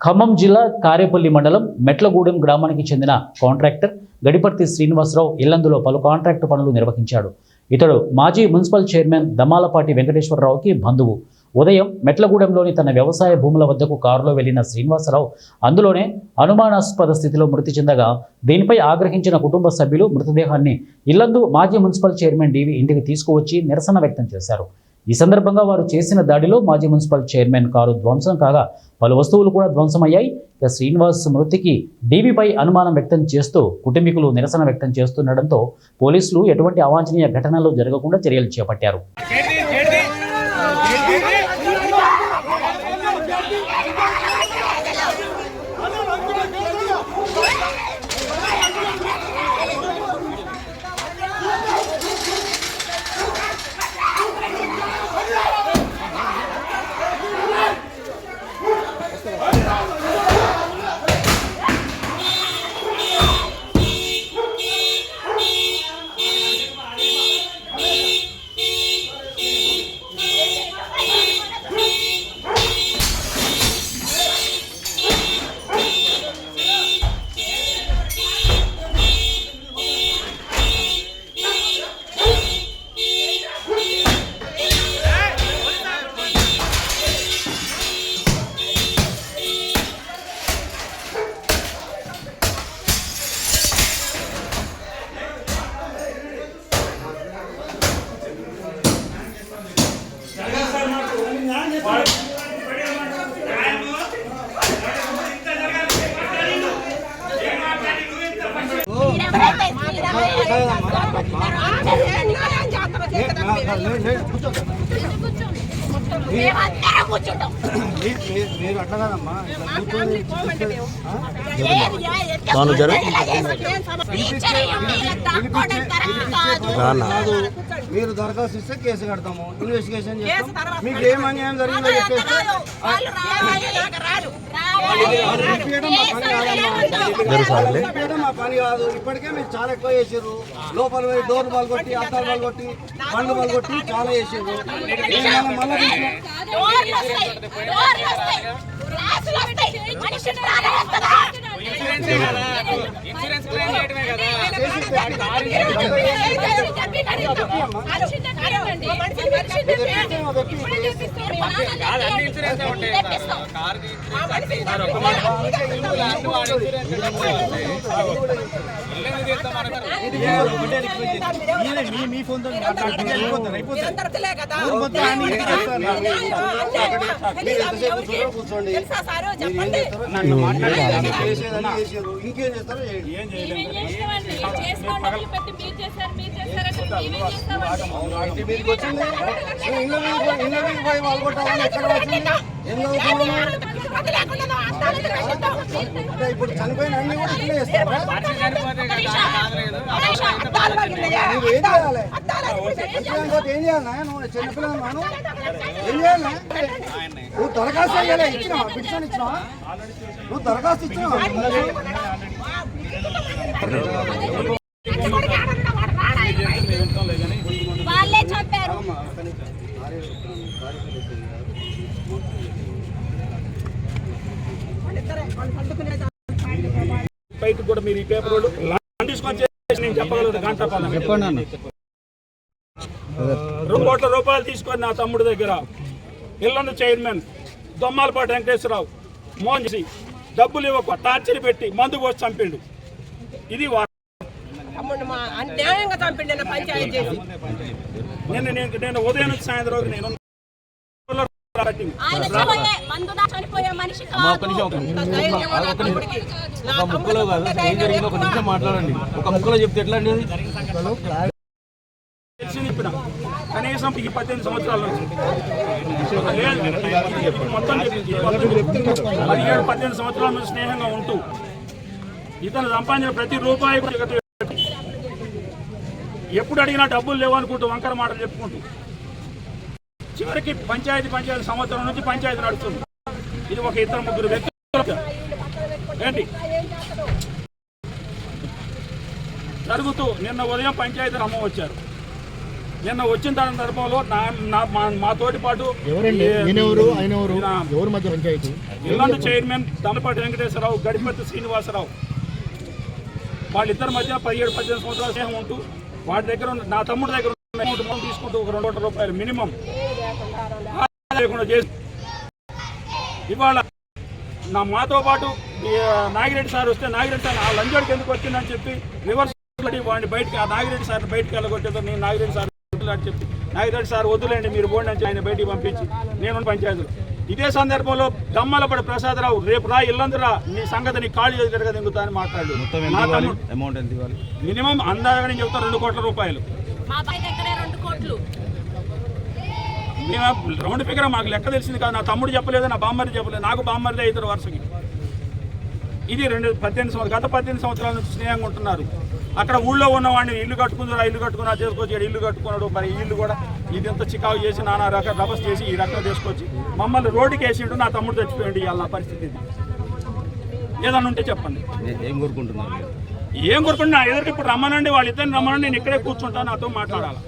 ఖమ్మం జిల్లా కారేపల్లి మండలం మెట్లగూడెం గ్రామానికి చెందిన కాంట్రాక్టర్ గడిపర్తి శ్రీనివాసరావు ఇల్లందులో పలు కాంట్రాక్టు పనులు నిర్వహించాడు. ఇతడు మాజీ మున్సిపల్ చైర్మన్ దమ్మాలపాటి వెంకటేశ్వరరావుకి బంధువు. ఉదయం మెట్లగూడెంలోని తన వ్యవసాయ భూముల వద్దకు కారులో వెళ్లిన శ్రీనివాసరావు అందులోనే అనుమానాస్పద స్థితిలో మృతి చెందగా దీనిపై ఆగ్రహించిన కుటుంబ సభ్యులు మృతదేహాన్ని ఇల్లందు మాజీ మున్సిపల్ చైర్మన్ డివి ఇంటికి తీసుకువచ్చి నిరసన వ్యక్తం చేశారు. ఈ సందర్భంగా వారు చేసిన దాడిలో మాజీ మున్సిపల్ చైర్మన్ కారు ధ్వంసం కాగా పలు వస్తువులు కూడా ధ్వంసమయ్యాయి. ఇక శ్రీనివాస్ మృతికి డీవీపై అనుమానం వ్యక్తం చేస్తూ కుటుంబీకులు నిరసన వ్యక్తం చేస్తుండటంతో పోలీసులు ఎటువంటి అవాంఛనీయ ఘటనలు జరగకుండా చర్యలు చేపట్టారు. మీరు అట్లా కాదమ్మా, మీరు దరఖాస్తు ఇస్తే కేసు కడతాము, ఇన్వెస్టిగేషన్ చేస్తాం. మీకు ఏం అన్యాయం జరిగిందో చెప్పేస్తే మా పని కాదు. ఇప్పటికే మీరు చాలా ఎక్కువ చేసారు. లోపల పోయి డోర్ బాల్ కొట్టి, అద్దాలు బాల్ కొట్టి, పండ్లు బాల్ కొట్టి చాలా చేసారు. మీ ఫోన్ కూర్చోండి, ఇంకేం చేస్తారో మీదకి వచ్చింది. ఇళ్ళ మీద పోయి పాల్గొట్టాలని ఎక్కడ వచ్చింది? ఇప్పుడు చనిపోయిన అన్ని కూడా ఇట్లా చేస్తారా? నువ్వు ఏం చేయాలి? ఏం చేయాలి? నువ్వు చిన్నపిల్లలు ఏం చేయాలి? నువ్వు దరఖాస్తు అయ్యాలి, ఇచ్చినావా? పిటిషన్ ఇచ్చినావా? నువ్వు దరఖాస్తు ఇచ్చినావా? బయటకు కూడా మీరు ఈ పేపర్ తీసుకొని నేను చెప్పగలను. గంట చెప్పండి. 2 కోట్ల రూపాయలు తీసుకొని నా తమ్ముడి దగ్గర ఇల్లందు చైర్మన్ దొమ్మాలపాటి వెంకటేశ్వరరావు మోహన్ చేసి డబ్బులు ఇవ్వక టార్చర్ పెట్టి మందు పోసి చంపిండు. ఇది నేను ఉదయం నుంచి సాయంత్రం నేను ఒక ముక్కలో కాదు, ఏం జరిగిందో ఒక నిమిషం మాట్లాడండి. ఒక ముక్కలో చెప్తే ఎట్లా అండి? కనీసం 18 సంవత్సరాల నుంచి మొత్తం 17-18 సంవత్సరాల నుంచి స్నేహంగా ఉంటూ ఇతను సంపాదించిన ప్రతి రూపాయి ఎప్పుడు అడిగినా డబ్బులు లేవనుకుంటూ వంకర మాటలు చెప్పుకుంటూ చివరికి పంచాయతీ సంవత్సరం నుంచి పంచాయతీ నడుస్తుంది. ఇది ఒక 2-3 వ్యక్తులు ఏంటి జరుగుతూ నిన్న ఉదయం పంచాయతీ అమ్మ వచ్చారు. నిన్న వచ్చిన సందర్భంలో మా తోటి పాటు ఎవరండి ఈయనెవరు ఆయన ఎవరు ఎవరి మధ్య పంచాయతీ ఇల్లందు చైర్మన్ దమలపాటి వెంకటేశ్వరరావు గడిపతి శ్రీనివాసరావు వాళ్ళిద్దరి మధ్య 17-18 సంవత్సరాల స్నేహం ఉంటూ వాటి దగ్గర నా తమ్ముడి దగ్గర అమౌంట్ తీసుకుంటూ ఒక 2 కోట్ల రూపాయలు మినిమం లేకుండా చేసి ఇవాళ మాతో పాటు నాగిరెడ్డి సార్ వస్తే నాగిరెడ్డి సార్ ఆ లంజోడికి ఎందుకు వచ్చిందని చెప్పి రివర్స్ వాడిని బయటకి ఆ నాగిరెడ్డి సార్ బయటకు వెళ్ళగొట్టేదో నేను నాగిరెడ్డి సార్ అని చెప్పి నాగిరెడ్డి సార్ వద్దులేండి మీరు పోండి అని ఆయన బయటికి పంపించి నేను పంచాయతీలు ఇదే సందర్భంలో దమ్మలపడి ప్రసాదరావు రేపు రా ఇల్లందురా నీ సంగతి నీ కాళ్ళు చేతిగా దిగుతా అని మాట్లాడు మినిమం అందాజని చెబుతా 2 కోట్ల రూపాయలు మేము రౌండ్ ఫిగర్ మాకు లెక్క తెలిసింది కాదు నా తమ్ముడు చెప్పలేదు నా బామ్మది చెప్పలేదు నాకు బామ్మరిదే ఇద్దరు వరుసకి ఇది 18 సంవత్సరాల నుంచి స్నేహంగా ఉంటున్నారు అక్కడ ఊళ్ళో ఉన్నవాడిని ఇల్లు కట్టుకుంటారు ఇల్లు కట్టుకున్నా చేసుకొచ్చి ఇల్లు కట్టుకున్నాడు మరి ఇల్లు కూడా ఇది ఎంత చికాకు చేసి నానా రకాల రభస్ చేసి ఈ రకంగా తీసుకొచ్చి మమ్మల్ని రోడ్డుకి వేసిండు నా తమ్ముడు చచ్చిపోయింది ఇవాళ నా పరిస్థితి ఏదన్నా ఉంటే చెప్పండి ఏం కోరుకుంటున్నారు ఏం కోరుకుంటున్నా ఎదురికి ఇప్పుడు రమ్మనండి వాళ్ళిద్దరిని రమ్మనండి నేను ఇక్కడే కూర్చుంటాను నాతో మాట్లాడాలి